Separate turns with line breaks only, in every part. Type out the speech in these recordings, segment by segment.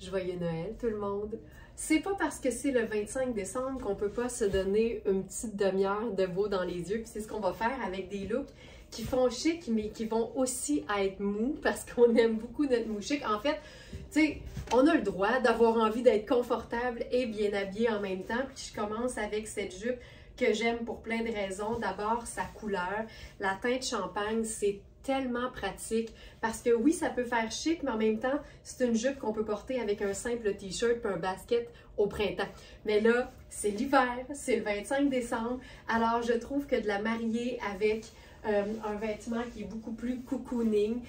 Joyeux Noël tout le monde! C'est pas parce que c'est le 25 décembre qu'on peut pas se donner une petite demi-heure de beau dans les yeux, puis c'est ce qu'on va faire avec des looks qui font chic, mais qui vont aussi être mous, parce qu'on aime beaucoup notre mou chic. En fait, tu sais, on a le droit d'avoir envie d'être confortable et bien habillé en même temps, puis je commence avec cette jupe que j'aime pour plein de raisons. D'abord, sa couleur, la teinte champagne, c'est tellement pratique parce que oui, ça peut faire chic, mais en même temps, c'est une jupe qu'on peut porter avec un simple t-shirt et un basket au printemps. Mais là, c'est l'hiver, c'est le 25 décembre, alors je trouve que de la marier avec un vêtement qui est beaucoup plus cocooning,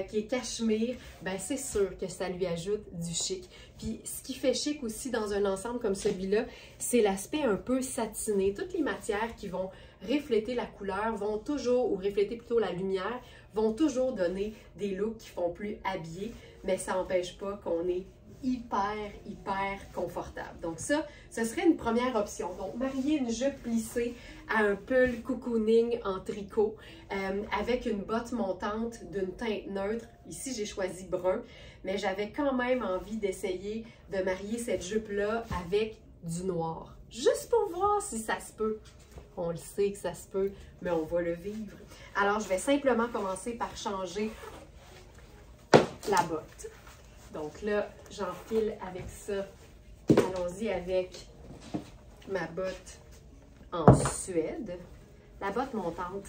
qui est cachemire, ben c'est sûr que ça lui ajoute du chic. Puis ce qui fait chic aussi dans un ensemble comme celui-là, c'est l'aspect un peu satiné. Toutes les matières qui vont refléter la couleur vont toujours, ou refléter plutôt la lumière, vont toujours donner des looks qui font plus habillés, mais ça n'empêche pas qu'on est hyper confortable. Donc ça, ce serait une première option. Donc marier une jupe plissée à un pull cocooning en tricot avec une botte montante d'une teinte neutre. Ici, j'ai choisi brun, mais j'avais quand même envie d'essayer de marier cette jupe-là avec du noir. Juste pour voir si ça se peut. On le sait que ça se peut, mais on va le vivre. Alors, je vais simplement commencer par changer la botte. Donc là, j'enfile avec ça. Allons-y avec ma botte en suède. La botte montante,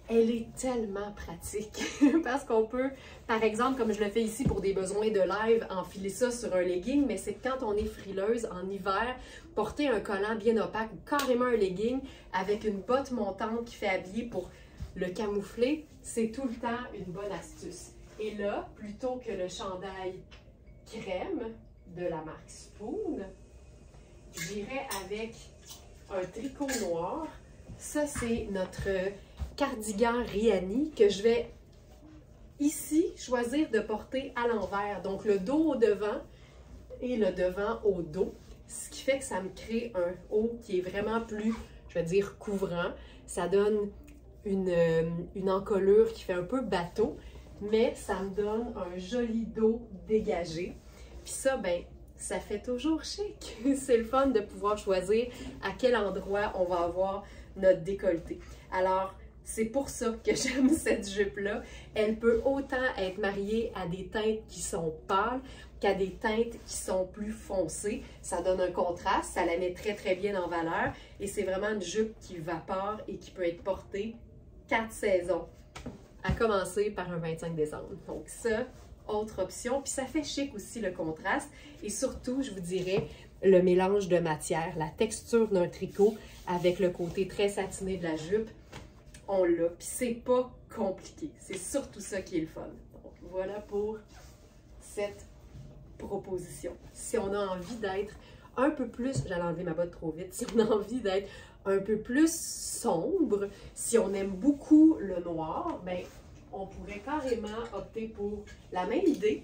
elle est tellement pratique parce qu'on peut, par exemple, comme je le fais ici pour des besoins de live, enfiler ça sur un legging, mais c'est quand on est frileuse en hiver, porter un collant bien opaque ou carrément un legging avec une botte montante qui fait habiller pour le camoufler, c'est tout le temps une bonne astuce. Et là, plutôt que le chandail crème de la marque Spoon, j'irai avec un tricot noir. Ça, c'est notre cardigan Rihanni que je vais ici choisir de porter à l'envers. Donc, le dos au devant et le devant au dos. Ce qui fait que ça me crée un haut qui est vraiment plus, je vais dire, couvrant. Ça donne une encolure qui fait un peu bateau, mais ça me donne un joli dos dégagé. Puis ça, ben, ça fait toujours chic. C'est le fun de pouvoir choisir à quel endroit on va avoir notre décolleté. Alors, c'est pour ça que j'aime cette jupe-là. Elle peut autant être mariée à des teintes qui sont pâles qu'à des teintes qui sont plus foncées. Ça donne un contraste, ça la met très bien en valeur et c'est vraiment une jupe qui vapore et qui peut être portée 4 saisons, à commencer par un 25 décembre. Donc ça, autre option. Puis ça fait chic aussi le contraste et surtout, je vous dirais, le mélange de matière, la texture d'un tricot avec le côté très satiné de la jupe, on l'a. Puis c'est pas compliqué. C'est surtout ça qui est le fun. Donc voilà pour cette proposition. Si on a envie d'être un peu plus, j'allais enlever ma botte trop vite, si on a envie d'être un peu plus sombre, si on aime beaucoup le noir, ben on pourrait carrément opter pour la même idée,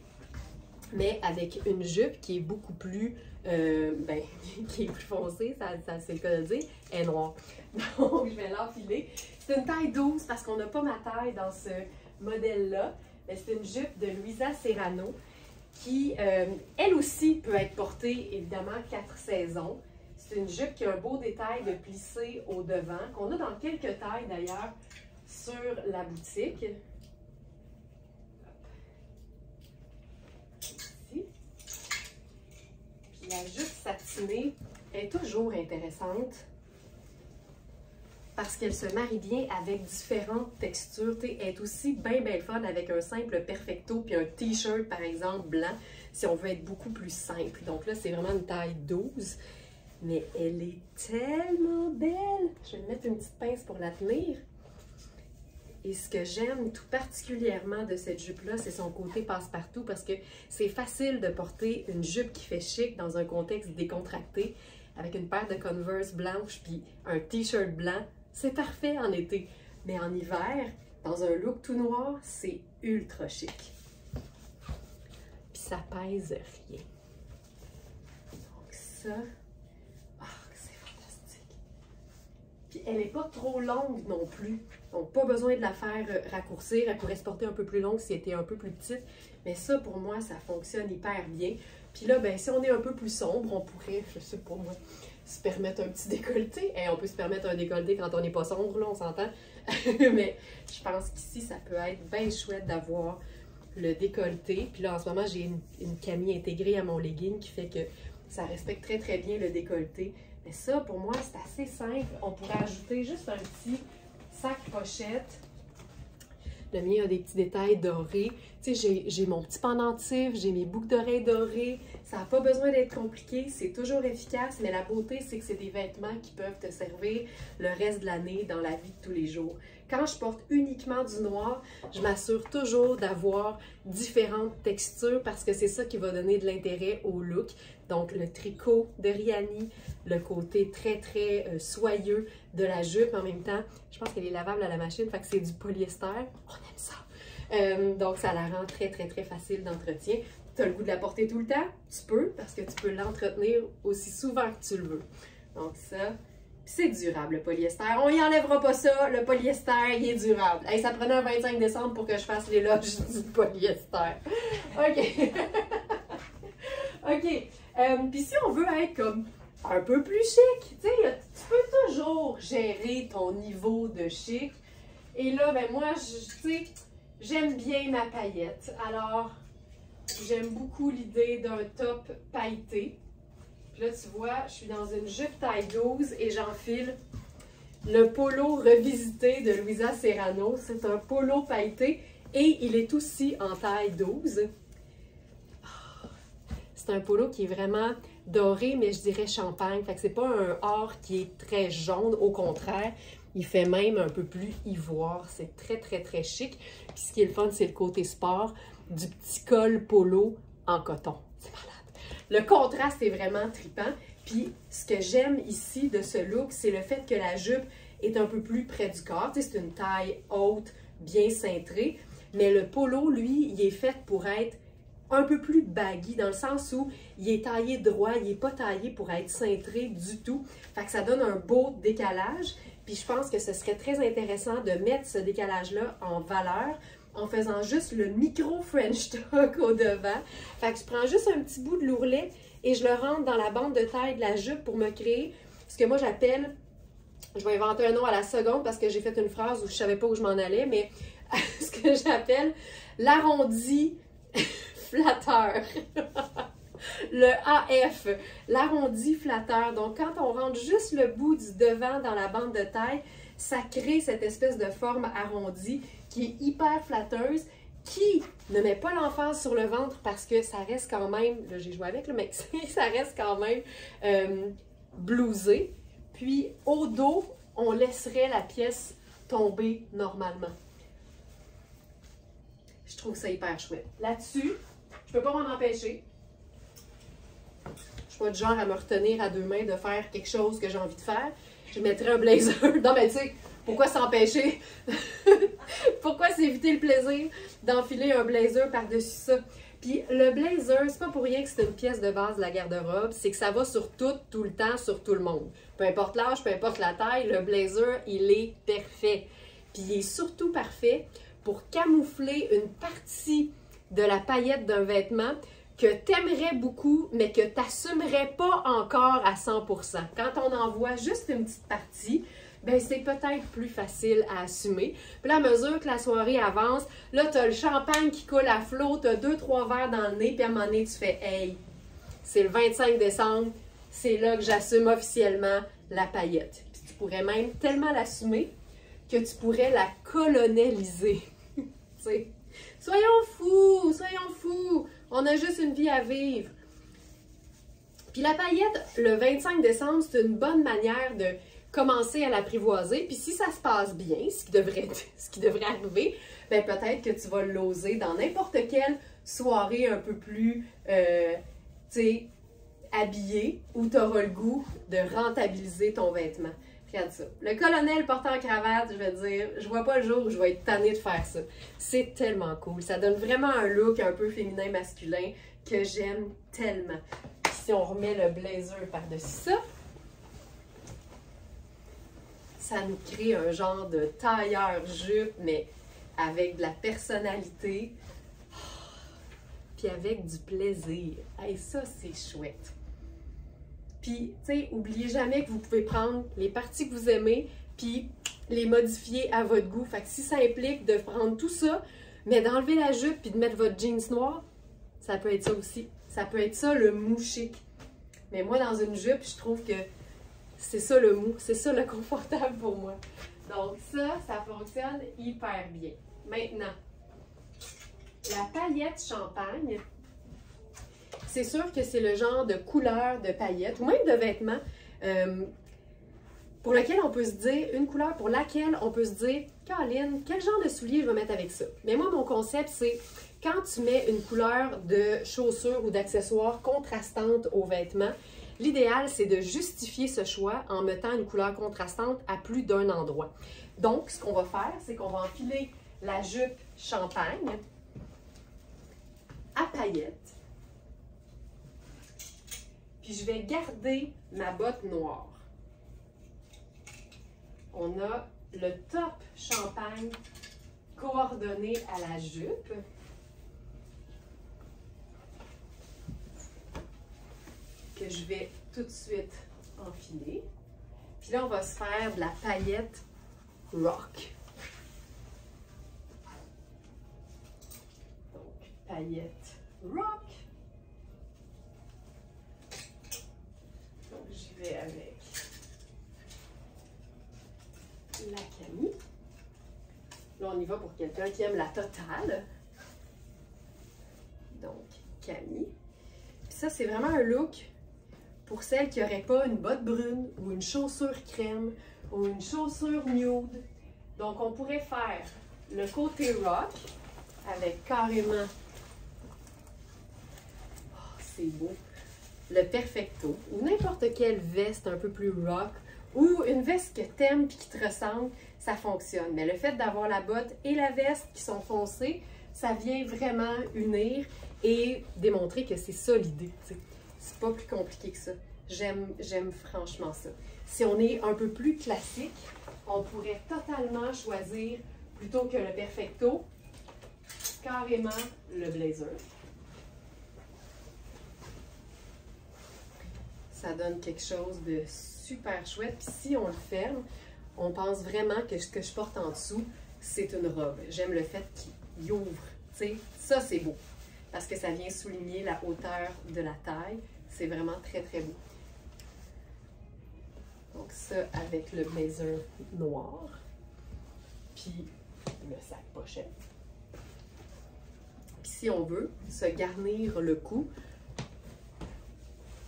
mais avec une jupe qui est beaucoup plus, qui est plus foncée, ça c'est le cas de le dire, est noire. Donc, je vais l'enfiler. C'est une taille 12 parce qu'on n'a pas ma taille dans ce modèle-là. C'est une jupe de Luisa Serrano qui, elle aussi, peut être portée, évidemment, 4 saisons. C'est une jupe qui a un beau détail de plissé au devant, qu'on a dans quelques tailles d'ailleurs sur la boutique. Ici. Puis la jupe satinée est toujours intéressante parce qu'elle se marie bien avec différentes textures. Elle est aussi bien fun avec un simple perfecto puis un t-shirt, par exemple, blanc, si on veut être beaucoup plus simple. Donc là, c'est vraiment une taille 12. Mais elle est tellement belle! Je vais mettre une petite pince pour la tenir. Et ce que j'aime tout particulièrement de cette jupe-là, c'est son côté passe-partout parce que c'est facile de porter une jupe qui fait chic dans un contexte décontracté avec une paire de Converse blanches puis un t-shirt blanc. C'est parfait en été. Mais en hiver, dans un look tout noir, c'est ultra chic. Puis ça pèse rien. Donc ça... Puis elle n'est pas trop longue non plus. Donc, pas besoin de la faire raccourcir. Elle pourrait se porter un peu plus longue si elle était un peu plus petite. Mais ça, pour moi, ça fonctionne hyper bien. Puis là, ben, si on est un peu plus sombre, on pourrait, je sais pas moi, se permettre un petit décolleté. Et on peut se permettre un décolleté quand on n'est pas sombre, là, on s'entend. Mais je pense qu'ici, ça peut être bien chouette d'avoir le décolleté. Puis là, en ce moment, j'ai une camille intégrée à mon legging qui fait que ça respecte très, très bien le décolleté. Mais ça, pour moi, c'est assez simple. On pourrait ajouter juste un petit sac pochette. Le mien a des petits détails dorés. Tu sais, j'ai mon petit pendentif, j'ai mes boucles d'oreilles dorées. Ça n'a pas besoin d'être compliqué, c'est toujours efficace, mais la beauté, c'est que c'est des vêtements qui peuvent te servir le reste de l'année dans la vie de tous les jours. Quand je porte uniquement du noir, je m'assure toujours d'avoir différentes textures parce que c'est ça qui va donner de l'intérêt au look. Donc, le tricot de Rihanni, le côté très, très soyeux de la jupe en même temps. Je pense qu'elle est lavable à la machine, fait que c'est du polyester. On aime ça! Donc, ça la rend très, très, très facile d'entretien. Tu as le goût de la porter tout le temps? Tu peux, parce que tu peux l'entretenir aussi souvent que tu le veux. Donc, ça, c'est durable, le polyester. On y enlèvera pas ça, le polyester, il est durable. Hey, ça prenait un 25 décembre pour que je fasse l'éloge du polyester. OK. OK. Puis si on veut être comme un peu plus chic, tu sais, tu peux toujours gérer ton niveau de chic. Et là, ben moi, tu sais, j'aime bien ma paillette. Alors, j'aime beaucoup l'idée d'un top pailleté. Puis là, tu vois, je suis dans une jupe taille 12 et j'enfile le polo revisité de Louisa Serrano. C'est un polo pailleté et il est aussi en taille 12. C'est un polo qui est vraiment doré, mais je dirais champagne. Fait que c'est pas un or qui est très jaune, au contraire. Il fait même un peu plus ivoire. C'est très, très, très chic. Puis ce qui est le fun, c'est le côté sport du petit col polo en coton. C'est malade. Le contraste est vraiment trippant. Puis ce que j'aime ici de ce look, c'est le fait que la jupe est un peu plus près du corps. Tu sais, c'est une taille haute, bien cintrée. Mais le polo, lui, il est fait pour être un peu plus baggy, dans le sens où il est taillé droit, il n'est pas taillé pour être cintré du tout. Fait que ça donne un beau décalage. Puis je pense que ce serait très intéressant de mettre ce décalage-là en valeur en faisant juste le micro French tuck au devant. Fait que je prends juste un petit bout de l'ourlet et je le rentre dans la bande de taille de la jupe pour me créer ce que moi j'appelle, je vais inventer un nom à la seconde parce que j'ai fait une phrase où je ne savais pas où je m'en allais, mais ce que j'appelle l'arrondi flatteur. Le AF, l'arrondi flatteur. Donc, quand on rentre juste le bout du devant dans la bande de taille, ça crée cette espèce de forme arrondie qui est hyper flatteuse, qui ne met pas l'emphase sur le ventre parce que ça reste quand même, là j'ai joué avec, mais ça reste quand même blousé. Puis, au dos, on laisserait la pièce tomber normalement. Je trouve ça hyper chouette. Là-dessus, je peux pas m'en empêcher. Je suis pas du genre à me retenir à deux mains de faire quelque chose que j'ai envie de faire. Je mettrais un blazer. Non, mais tu sais, pourquoi s'empêcher? Pourquoi s'éviter le plaisir d'enfiler un blazer par-dessus ça? Puis le blazer, c'est pas pour rien que c'est une pièce de base de la garde-robe, c'est que ça va sur tout le temps, sur tout le monde. Peu importe l'âge, peu importe la taille, le blazer, il est parfait. Puis il est surtout parfait pour camoufler une partie de la paillette d'un vêtement que tu aimerais beaucoup, mais que tu n'assumerais pas encore à 100%. Quand on en voit juste une petite partie, ben c'est peut-être plus facile à assumer. Puis à mesure que la soirée avance, là, tu as le champagne qui coule à flot, tu as 2-3 verres dans le nez, puis à un moment donné, tu fais « Hey, c'est le 25 décembre, c'est là que j'assume officiellement la paillette. » Puis tu pourrais même tellement l'assumer que tu pourrais la colonialiser. Tu sais, soyons fous, on a juste une vie à vivre. Puis la paillette, le 25 décembre, c'est une bonne manière de commencer à l'apprivoiser. Puis si ça se passe bien, ce qui devrait arriver, ben peut-être que tu vas l'oser dans n'importe quelle soirée un peu plus, tu sais, habillée, où tu auras le goût de rentabiliser ton vêtement. Regarde ça. Le colonel portant en cravate, je vais dire, je vois pas le jour où je vais être tannée de faire ça. C'est tellement cool. Ça donne vraiment un look un peu féminin-masculin que j'aime tellement. Puis si on remet le blazer par-dessus ça, ça nous crée un genre de tailleur-jupe, mais avec de la personnalité, puis avec du plaisir. Hey, ça, c'est chouette. Puis, tu sais, oubliez jamais que vous pouvez prendre les parties que vous aimez, puis les modifier à votre goût. Fait que si ça implique de prendre tout ça, mais d'enlever la jupe puis de mettre votre jeans noir, ça peut être ça aussi. Ça peut être ça le mou chic. Mais moi, dans une jupe, je trouve que c'est ça le mou, c'est ça le confortable pour moi. Donc ça fonctionne hyper bien. Maintenant, la paillette champagne, c'est sûr que c'est le genre de couleur de paillettes ou même de vêtements pour lequel on peut se dire, une couleur pour laquelle on peut se dire, Caroline, quel genre de souliers je vais mettre avec ça? Mais moi, mon concept, c'est quand tu mets une couleur de chaussures ou d'accessoires contrastante aux vêtements, l'idéal, c'est de justifier ce choix en mettant une couleur contrastante à plus d'un endroit. Donc, ce qu'on va faire, c'est qu'on va enfiler la jupe champagne à paillettes. Puis je vais garder ma botte noire. On a le top champagne coordonné à la jupe. Que je vais tout de suite enfiler. Puis là, on va se faire de la paillette rock. Donc, paillette rock. Donc, j'y vais avec la Camille. Là, on y va pour quelqu'un qui aime la totale. Donc, Camille. Puis ça, c'est vraiment un look pour celles qui n'auraient pas une botte brune ou une chaussure crème ou une chaussure nude. Donc, on pourrait faire le côté rock avec carrément, oh, c'est beau, le perfecto ou n'importe quelle veste un peu plus rock ou une veste que t'aimes et qui te ressemble, ça fonctionne. Mais le fait d'avoir la botte et la veste qui sont foncées, ça vient vraiment unir et démontrer que c'est ça l'idée. C'est pas plus compliqué que ça. J'aime franchement ça. Si on est un peu plus classique, on pourrait totalement choisir, plutôt que le perfecto, carrément le blazer. Ça donne quelque chose de super chouette. Puis si on le ferme, on pense vraiment que ce que je porte en dessous, c'est une robe. J'aime le fait qu'il ouvre. T'sais, ça, c'est beau. Parce que ça vient souligner la hauteur de la taille. C'est vraiment très, très beau. Donc ça, avec le blazer noir. Puis le sac pochette. Puis si on veut se garnir le cou,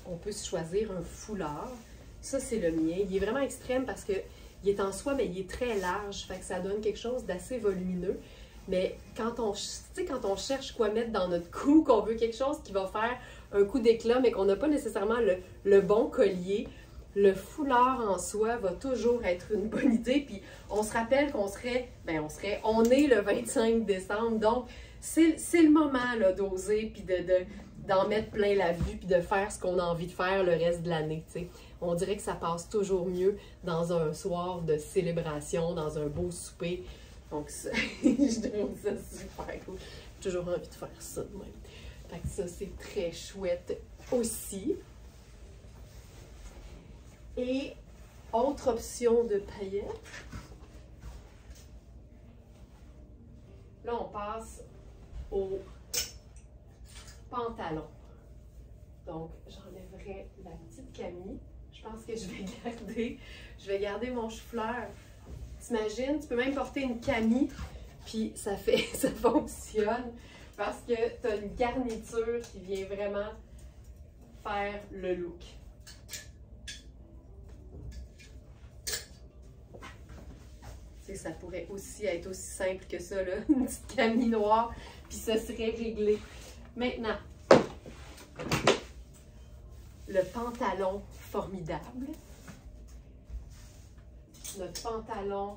on peut se choisir un foulard. Ça, c'est le mien. Il est vraiment extrême parce qu'il est en soie, mais il est très large. Fait que ça donne quelque chose d'assez volumineux. Mais quand on cherche quoi mettre dans notre cou, qu'on veut quelque chose qui va faire un coup d'éclat, mais qu'on n'a pas nécessairement le bon collier, le foulard en soie va toujours être une bonne idée. Puis on se rappelle qu'on on est le 25 décembre, donc c'est le moment d'oser, puis d'en mettre plein la vue, puis de faire ce qu'on a envie de faire le reste de l'année. On dirait que ça passe toujours mieux dans un soir de célébration, dans un beau souper. Donc ça, je trouve ça super cool. J'ai toujours envie de faire ça de même. Fait que ça, c'est très chouette aussi. Et autre option de paillettes. Là, on passe au pantalon. Donc, j'enlèverai la petite Camille. Je pense que je vais garder mon chou-fleur. T'imagines, tu peux même porter une Camille, puis ça fonctionne parce que tu as une garniture qui vient vraiment faire le look. Ça pourrait aussi être aussi simple que ça, là. Une petite Camille noire, puis ça serait réglé. Maintenant, le pantalon formidable. Notre pantalon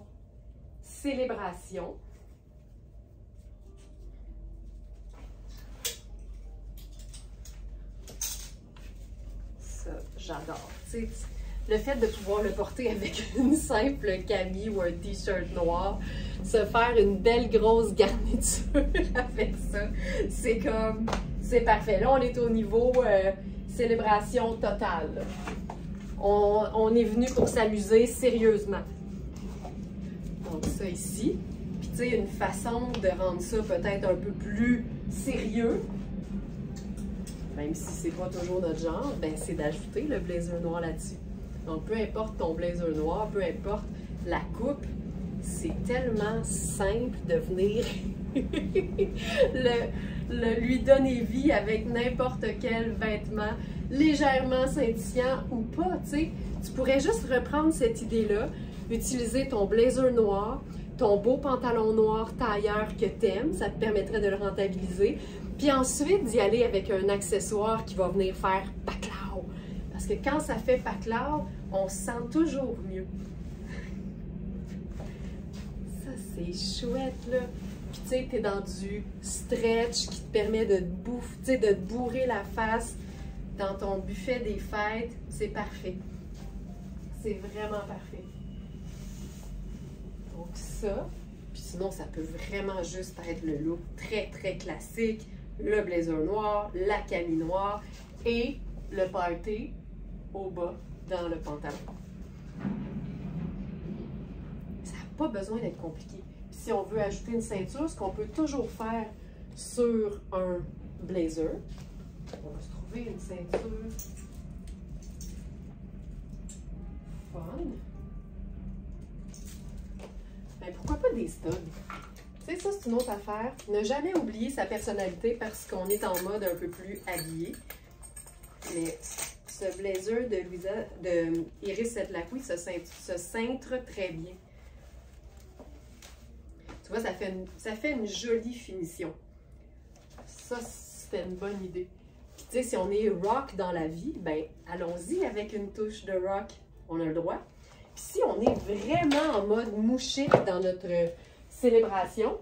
célébration. Ça, j'adore. le fait de pouvoir le porter avec une simple camis ou un t-shirt noir, se faire une belle grosse garniture avec ça, c'est comme, c'est parfait. Là, on est au niveau célébration totale. On est venu pour s'amuser sérieusement. Donc ça ici. Puis tu sais, une façon de rendre ça peut-être un peu plus sérieux, même si c'est pas toujours notre genre, ben c'est d'ajouter le blazer noir là-dessus. Donc peu importe ton blazer noir, peu importe la coupe, c'est tellement simple de venir lui donner vie avec n'importe quel vêtement légèrement scintillant ou pas, tu sais. Tu pourrais juste reprendre cette idée-là, utiliser ton blazer noir, ton beau pantalon noir tailleur que t'aimes, ça te permettrait de le rentabiliser, puis ensuite d'y aller avec un accessoire qui va venir faire paclao. Parce que quand ça fait paclao, on se sent toujours mieux. Ça, c'est chouette, là. Puis tu sais, t'es dans du stretch qui te permet de te bourrer la face dans ton buffet des fêtes. C'est parfait. C'est vraiment parfait. Donc ça, puis sinon ça peut vraiment juste être le look très très classique, le blazer noir, la camis noire et le party au bas dans le pantalon. Ça n'a pas besoin d'être compliqué. Puis si on veut ajouter une ceinture, ce qu'on peut toujours faire sur un blazer, on va se trouver une ceinture fun. Ben, pourquoi pas des studs? Tu sais, ça, c'est une autre affaire. Ne jamais oublier sa personnalité parce qu'on est en mode un peu plus habillé. Mais ce blazer de Iris Setlacqui se cintre très bien. Tu vois, ça fait une jolie finition. Ça, c'était une bonne idée. Puis, tu sais, si on est rock dans la vie, ben allons-y avec une touche de rock. On a le droit. Puis si on est vraiment en mode mouché dans notre célébration,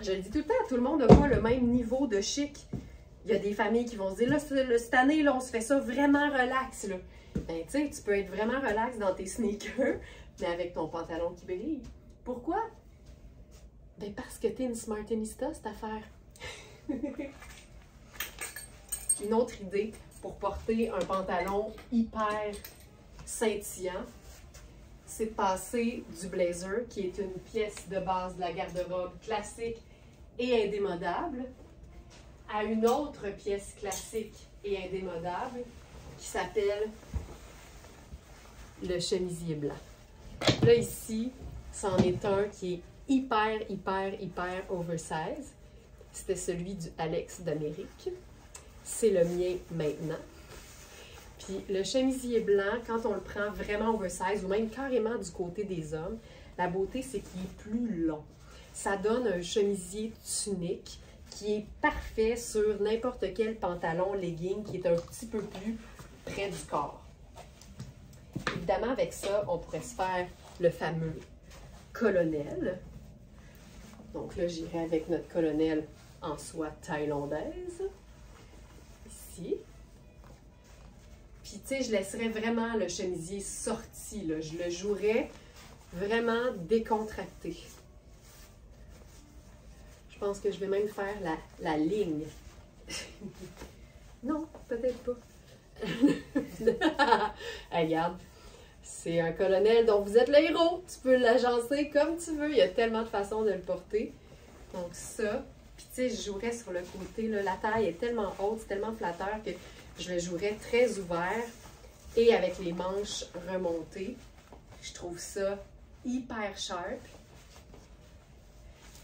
je le dis tout le temps, tout le monde n'a pas le même niveau de chic. Il y a des familles qui vont se dire, là, cette année, là, on se fait ça vraiment relax. Là. Ben, tu sais, tu peux être vraiment relax dans tes sneakers, mais avec ton pantalon qui brille. Pourquoi? Ben, parce que tu es une smartinista, cette affaire. Une autre idée pour porter un pantalon hyper scintillant, c'est de passer du blazer, qui est une pièce de base de la garde-robe classique et indémodable, à une autre pièce classique et indémodable qui s'appelle le chemisier blanc. Là, ici, c'en est un qui est hyper oversize. C'était celui du Alex d'Amérique. C'est le mien maintenant. Puis le chemisier blanc, quand on le prend vraiment oversize, ou même carrément du côté des hommes, la beauté, c'est qu'il est plus long. Ça donne un chemisier tunique qui est parfait sur n'importe quel pantalon, legging, qui est un petit peu plus près du corps. Évidemment, avec ça, on pourrait se faire le fameux colonel. Donc là, j'irai avec notre colonel en soie thaïlandaise. Ici. Puis, tu sais, je laisserais vraiment le chemisier sorti, là. Je le jouerais vraiment décontracté. Je pense que je vais même faire la ligne. Non, peut-être pas. Regarde, c'est un colonel dont vous êtes le héros. Tu peux l'agencer comme tu veux. Il y a tellement de façons de le porter. Donc ça, puis tu sais, je jouerais sur le côté. Là, la taille est tellement haute, c'est tellement flatteur que je le jouerais très ouvert et avec les manches remontées. Je trouve ça hyper sharp.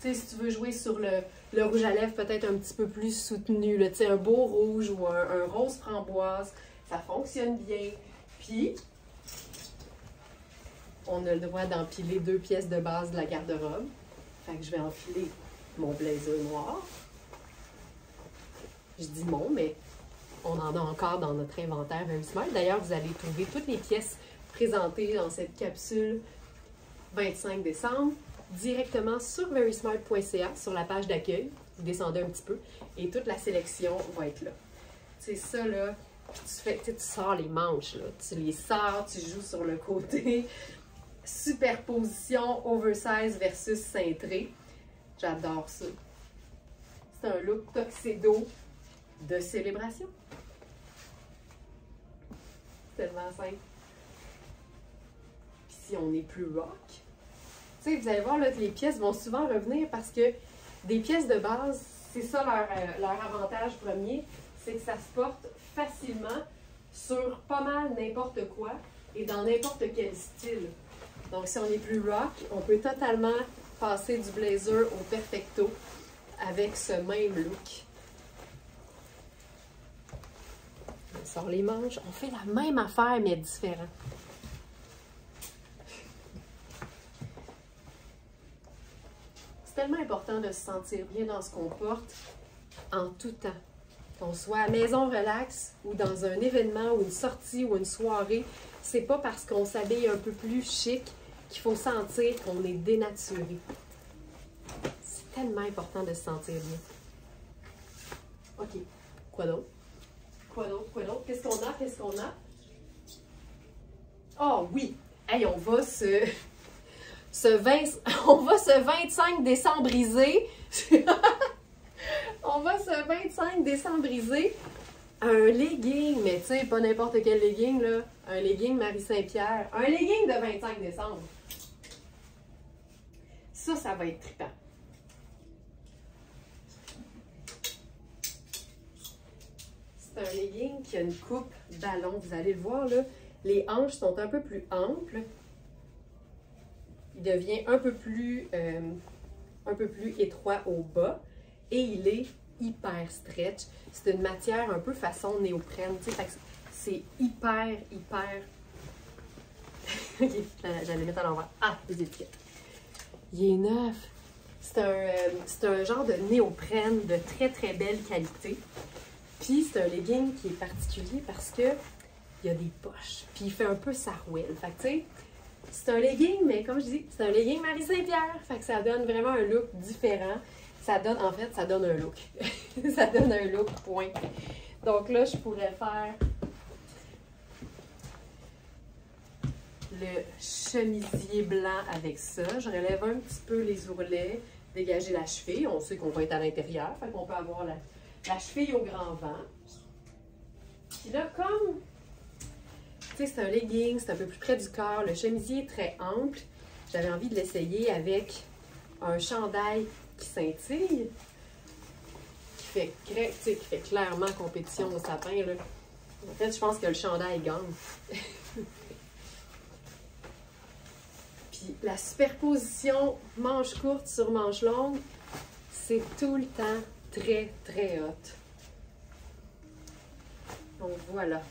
Tu sais, si tu veux jouer sur le rouge à lèvres peut-être un petit peu plus soutenu, tu sais, un beau rouge ou un rose framboise, ça fonctionne bien. Puis, on a le droit d'empiler 2 pièces de base de la garde-robe. Fait que je vais enfiler mon blazer noir. Je dis mon, mais on en a encore dans notre inventaire Very Smart. D'ailleurs, vous allez trouver toutes les pièces présentées dans cette capsule 25 décembre directement sur verysmart.ca, sur la page d'accueil. Vous descendez un petit peu et toute la sélection va être là. C'est ça, là, Puis tu sors les manches, là. Tu les sors, tu joues sur le côté. Superposition oversize versus cintré. J'adore ça. C'est un look tuxedo de célébration. C'est tellement simple. Puis si on est plus rock, tu sais, vous allez voir, là, les pièces vont souvent revenir parce que des pièces de base, c'est ça leur avantage premier, c'est que ça se porte facilement sur pas mal n'importe quoi et dans n'importe quel style. Donc, si on est plus rock, on peut totalement passer du blazer au perfecto avec ce même look. On sort les manches, on fait la même affaire mais différent. C'est tellement important de se sentir bien dans ce qu'on porte en tout temps. Qu'on soit à la maison relax ou dans un événement ou une sortie ou une soirée, c'est pas parce qu'on s'habille un peu plus chic qu'il faut sentir qu'on est dénaturé. C'est tellement important de se sentir bien. OK. Quoi d'autre? Quoi d'autre? Quoi d'autre? Qu'est-ce qu'on a? Qu'est-ce qu'on a? Oh oui! Hey, on va se 25 décembriser. On va se 25 décembriser un legging, mais tu sais, pas n'importe quel legging, là. Un legging Marie-Saint-Pierre. Un legging de 25 décembre. Ça va être trippant. C'est un legging qui a une coupe ballon. Vous allez le voir, là. Les hanches sont un peu plus amples. Il devient un peu plus étroit au bas. Et il est hyper stretch. C'est une matière un peu façon néoprène. Tu sais, c'est hyper... Ok, j'allais mettre à l'envers. Ah, les étiquettes. Il est neuf. C'est un genre de néoprène de très très belle qualité. Puis c'est un legging qui est particulier parce que il y a des poches. Puis il fait un peu sarouel. Fait que tu sais, c'est un legging, mais comme je dis, c'est un legging Marie-Saint-Pierre. Fait que ça donne vraiment un look différent. Ça donne un look. Ça donne un look, point. Donc là, je pourrais faire le chemisier blanc avec ça. Je relève un petit peu les ourlets, dégager la cheville. On sait qu'on va être à l'intérieur, fait qu'on peut avoir la cheville au grand vent. Puis là, comme, tu sais, c'est un legging, c'est un peu plus près du corps, le chemisier est très ample. J'avais envie de l'essayer avec un chandail qui scintille, qui fait clairement compétition au sapin, là. En fait, je pense que le chandail gagne. Puis la superposition manche courte sur manche longue, c'est tout le temps très, très hot. Donc voilà.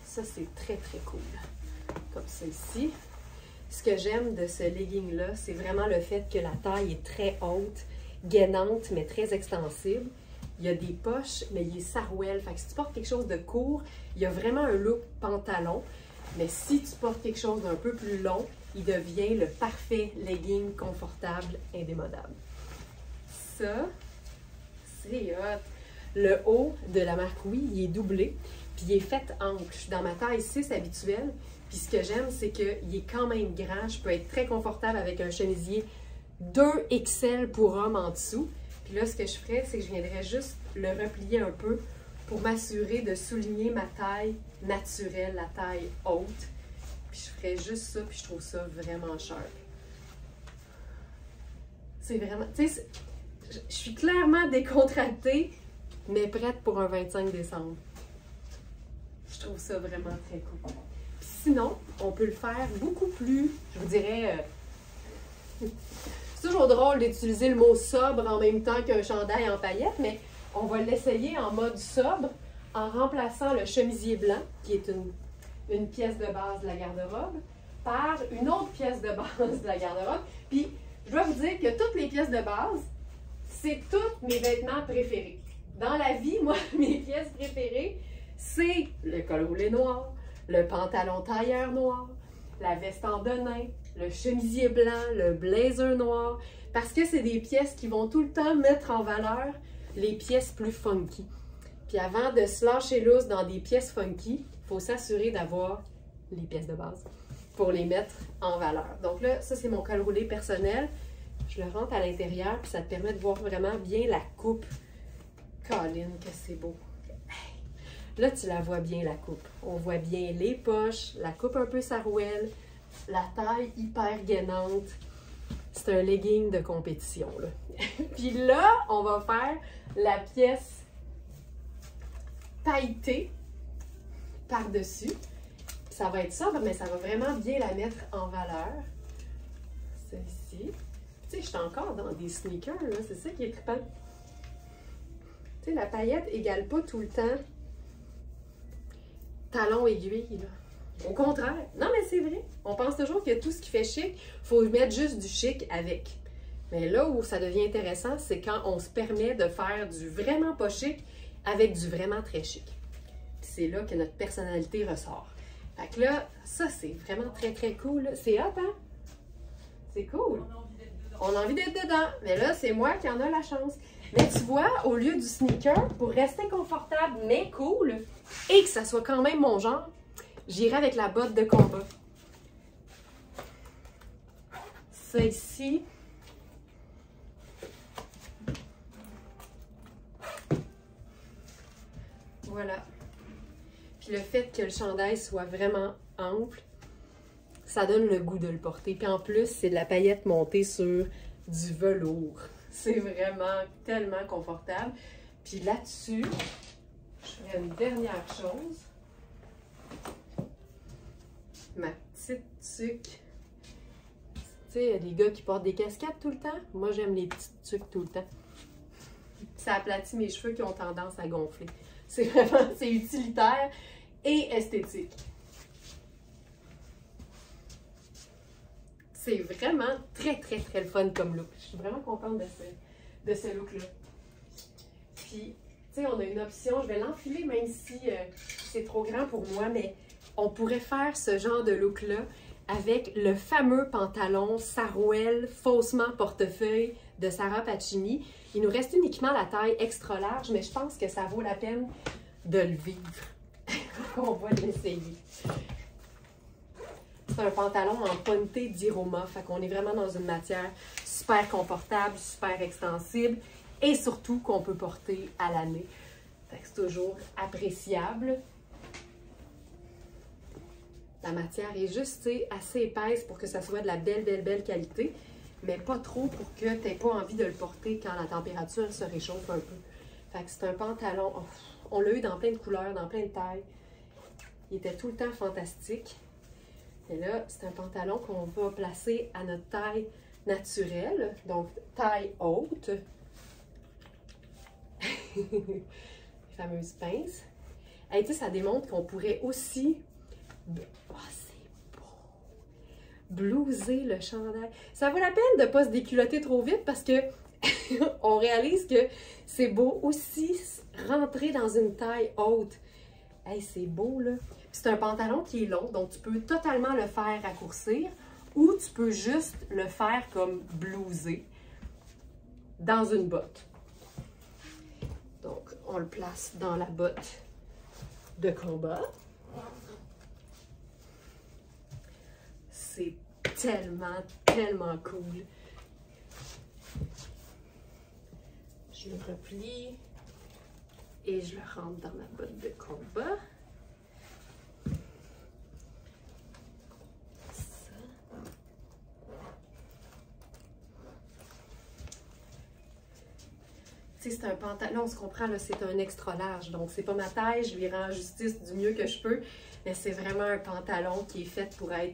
Ça, c'est très, très cool. Comme ça ici. Ce que j'aime de ce legging-là, c'est vraiment le fait que la taille est très haute, gainante, mais très extensible. Il y a des poches, mais il est sarouel. Fait que si tu portes quelque chose de court, il y a vraiment un look pantalon. Mais si tu portes quelque chose d'un peu plus long, il devient le parfait legging confortable, indémodable. Ça, c'est hot. Le haut de la marque Oui, il est doublé, puis il est fait ample. Je suis dans ma taille 6 habituelle. Puis ce que j'aime, c'est qu'il est quand même grand. Je peux être très confortable avec un chemisier 2XL pour homme en dessous. Puis là, ce que je ferais, c'est que je viendrais juste le replier un peu pour m'assurer de souligner ma taille naturelle, la taille haute. Puis je ferais juste ça, puis je trouve ça vraiment sharp. C'est vraiment... Tu sais, je suis clairement décontractée, mais prête pour un 25 décembre. Je trouve ça vraiment très cool. Sinon, on peut le faire beaucoup plus, je vous dirais, c'est toujours drôle d'utiliser le mot sobre en même temps qu'un chandail en paillettes, mais on va l'essayer en mode sobre en remplaçant le chemisier blanc, qui est une pièce de base de la garde-robe, par une autre pièce de base de la garde-robe. Puis, je dois vous dire que toutes les pièces de base, c'est tous mes vêtements préférés. Dans la vie, moi, mes pièces préférées, c'est le col roulé noir, le pantalon tailleur noir, la veste en denim, le chemisier blanc, le blazer noir, parce que c'est des pièces qui vont tout le temps mettre en valeur les pièces plus funky. Puis avant de se lâcher lousse dans des pièces funky, il faut s'assurer d'avoir les pièces de base pour les mettre en valeur. Donc là, ça c'est mon col roulé personnel. Je le rentre à l'intérieur, puis ça te permet de voir vraiment bien la coupe. Colline, que c'est beau. Là, tu la vois bien, la coupe. On voit bien les poches, la coupe un peu sarouel, la taille hyper gainante. C'est un legging de compétition, là. Puis là, on va faire la pièce pailletée par-dessus. Ça va être sobre, mais ça va vraiment bien la mettre en valeur. Celle-ci. Tu sais, je suis encore dans des sneakers, là. C'est ça qui est trippant. Tu sais, la paillette égale pas tout le temps talon aiguille, là. Au contraire. Non, mais c'est vrai. On pense toujours que tout ce qui fait chic, il faut mettre juste du chic avec. Mais là où ça devient intéressant, c'est quand on se permet de faire du vraiment pas chic avec du vraiment très chic. C'est là que notre personnalité ressort. Fait que là, ça, c'est vraiment très, très cool. C'est hot, hein? C'est cool. On a envie d'être dedans. Mais là, c'est moi qui en a la chance. Mais tu vois, au lieu du sneaker, pour rester confortable mais cool, et que ça soit quand même mon genre, j'irai avec la botte de combat. Celle-ci. Voilà. Puis le fait que le chandail soit vraiment ample, ça donne le goût de le porter. Puis en plus, c'est de la paillette montée sur du velours. C'est vraiment tellement confortable. Puis là-dessus, je ferai une dernière chose. Ma petite tuque. Tu sais, il y a des gars qui portent des casquettes tout le temps. Moi, j'aime les petites tuques tout le temps. Ça aplatit mes cheveux qui ont tendance à gonfler. C'est vraiment, c'est utilitaire et esthétique. C'est vraiment très, très, très le fun comme look. Je suis vraiment contente de ce look-là. Puis, tu sais, on a une option. Je vais l'enfiler même si c'est trop grand pour moi, mais on pourrait faire ce genre de look-là avec le fameux pantalon sarouel faussement portefeuille de Sarah Pacini. Il nous reste uniquement la taille extra large, mais je pense que ça vaut la peine de le vivre. On va l'essayer. C'est un pantalon en ponté d'Iroma, fait qu'on est vraiment dans une matière super confortable, super extensible et surtout qu'on peut porter à l'année. C'est toujours appréciable. La matière est juste assez épaisse pour que ça soit de la belle, belle, belle qualité, mais pas trop pour que tu n'aies pas envie de le porter quand la température se réchauffe un peu. Fait que c'est un pantalon, on l'a eu dans plein de couleurs, dans plein de tailles. Il était tout le temps fantastique. Et là, c'est un pantalon qu'on va placer à notre taille naturelle, donc taille haute. Les fameuses pinces. Et tu sais, ça démontre qu'on pourrait aussi... Oh, c'est beau! Blouser le chandail. Ça vaut la peine de ne pas se déculotter trop vite parce que on réalise que c'est beau aussi rentrer dans une taille haute. Hey, c'est beau, là! C'est un pantalon qui est long, donc tu peux totalement le faire raccourcir ou tu peux juste le faire comme blouser dans une botte. Donc, on le place dans la botte de combat. C'est tellement, tellement cool. Je le replie et je le rentre dans ma botte de combat. C'est un pantalon, on se comprend, c'est un extra large, donc c'est pas ma taille, je lui rends justice du mieux que je peux, mais c'est vraiment un pantalon qui est fait pour être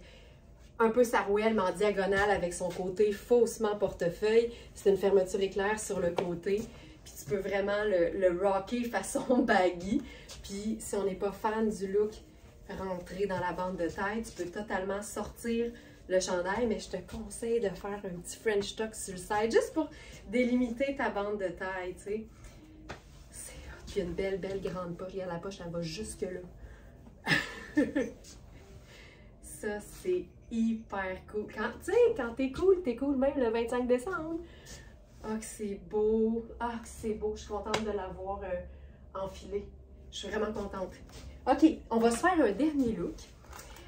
un peu sarouel, mais en diagonale avec son côté faussement portefeuille. C'est une fermeture éclair sur le côté, puis tu peux vraiment le rocker façon baggy, puis si on n'est pas fan du look rentrer dans la bande de taille, tu peux totalement sortir le chandail, mais je te conseille de faire un petit French tuck sur le side, juste pour délimiter ta bande de taille, tu sais. Puis il y a une belle, belle grande poche. Regarde, la poche, elle va jusque là. Ça, c'est hyper cool. Tu sais, quand t'es cool même le 25 décembre. Ah, que c'est beau. Ah, que c'est beau. Je suis contente de l'avoir enfiler. Je suis vraiment contente. OK, on va se faire un dernier look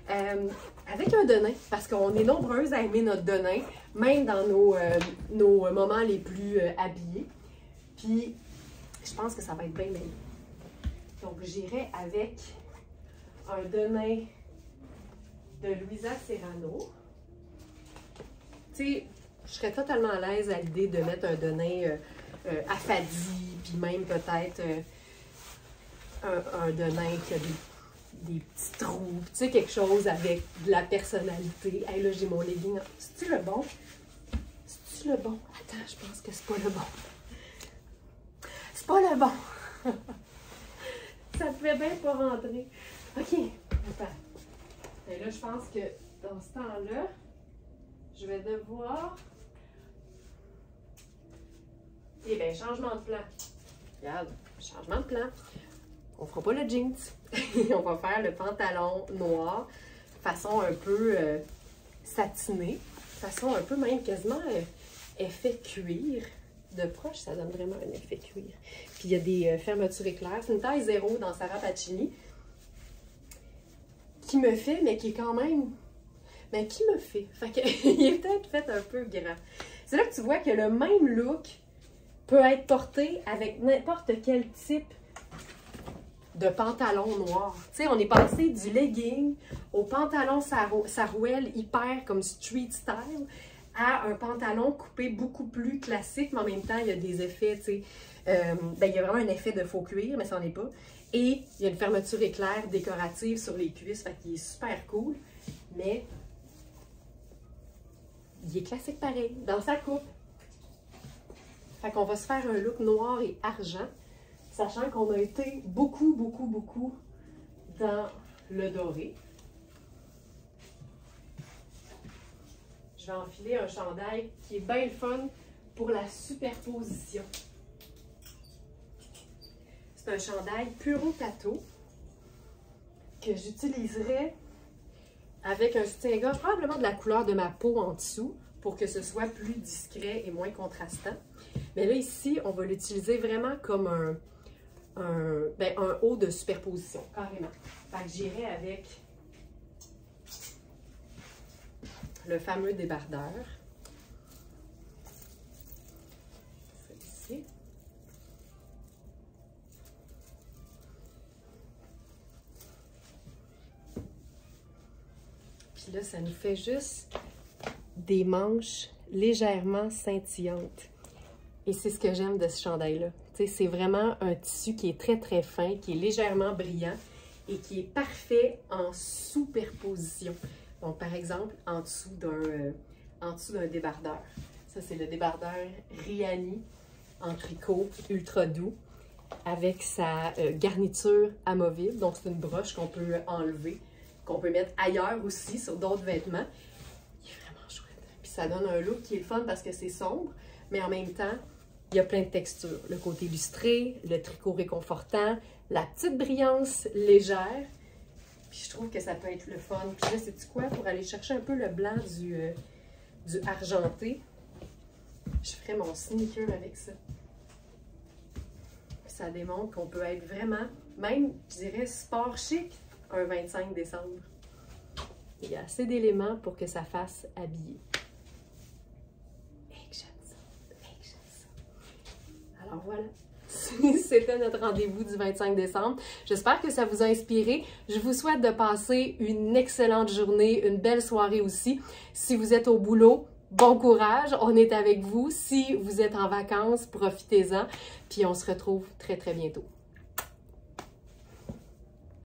avec un denain, parce qu'on est nombreuses à aimer notre denain, même dans nos moments les plus habillés. Puis, je pense que ça va être bien meilleur. Donc, j'irai avec un denain de Louisa Serrano. Tu sais, je serais totalement à l'aise à l'idée de mettre un denain affadi, puis même peut-être un denain qui a des petits trous, tu sais, quelque chose avec de la personnalité. Hey, là, j'ai mon legging. C'est-tu le bon? C'est-tu le bon? Attends, je pense que c'est pas le bon. C'est pas le bon! Ça pouvait bien pas rentrer. OK, attends. Et là, je pense que dans ce temps-là, je vais devoir... Eh bien, changement de plan. Regarde, changement de plan. On fera pas le jeans. On va faire le pantalon noir, façon un peu satinée, façon un peu même quasiment effet cuir. De proche, ça donne vraiment un effet cuir. Puis il y a des fermetures éclairs. C'est une taille 0 dans Sarah Pacini qui me fait, mais qui est quand même... Mais qui me fait? Fait qu'il est peut-être fait un peu grand. C'est là que tu vois que le même look peut être porté avec n'importe quel type de pantalon noir. Tu sais, on est passé du legging au pantalon sarouel hyper comme street style à un pantalon coupé beaucoup plus classique, mais en même temps, il y a des effets, tu sais, il y a vraiment un effet de faux cuir, mais ça n'en est pas. Et il y a une fermeture éclair décorative sur les cuisses, fait qu'il est super cool, mais il est classique pareil, dans sa coupe. Fait qu'on va se faire un look noir et argent, sachant qu'on a été beaucoup dans le doré. Je vais enfiler un chandail qui est bien le fun pour la superposition. C'est un chandail Puro Tato que j'utiliserai avec un soutien-gorge probablement de la couleur de ma peau en dessous pour que ce soit plus discret et moins contrastant. Mais là, ici, on va l'utiliser vraiment comme un haut de superposition, carrément. Fait que j'irai avec le fameux débardeur. Celui-ci. Puis là, ça nous fait juste des manches légèrement scintillantes. Et c'est ce que j'aime de ce chandail-là. C'est vraiment un tissu qui est très fin, qui est légèrement brillant et qui est parfait en superposition. Donc, par exemple, en dessous d'un débardeur. Ça, c'est le débardeur Riani en tricot ultra doux avec sa garniture amovible. Donc, c'est une broche qu'on peut enlever, qu'on peut mettre ailleurs aussi sur d'autres vêtements. Il est vraiment chouette. Puis ça donne un look qui est fun parce que c'est sombre, mais en même temps, il y a plein de textures. Le côté illustré, le tricot réconfortant, la petite brillance légère. Puis je trouve que ça peut être le fun. Puis là, sais-tu quoi? Pour aller chercher un peu le blanc du argenté, je ferai mon sneaker avec ça. Ça démontre qu'on peut être vraiment, même, je dirais, sport chic un 25 décembre. Il y a assez d'éléments pour que ça fasse habiller. Alors voilà, c'était notre rendez-vous du 25 décembre. J'espère que ça vous a inspiré. Je vous souhaite de passer une excellente journée, une belle soirée aussi. Si vous êtes au boulot, bon courage, on est avec vous. Si vous êtes en vacances, profitez-en. Puis on se retrouve très bientôt.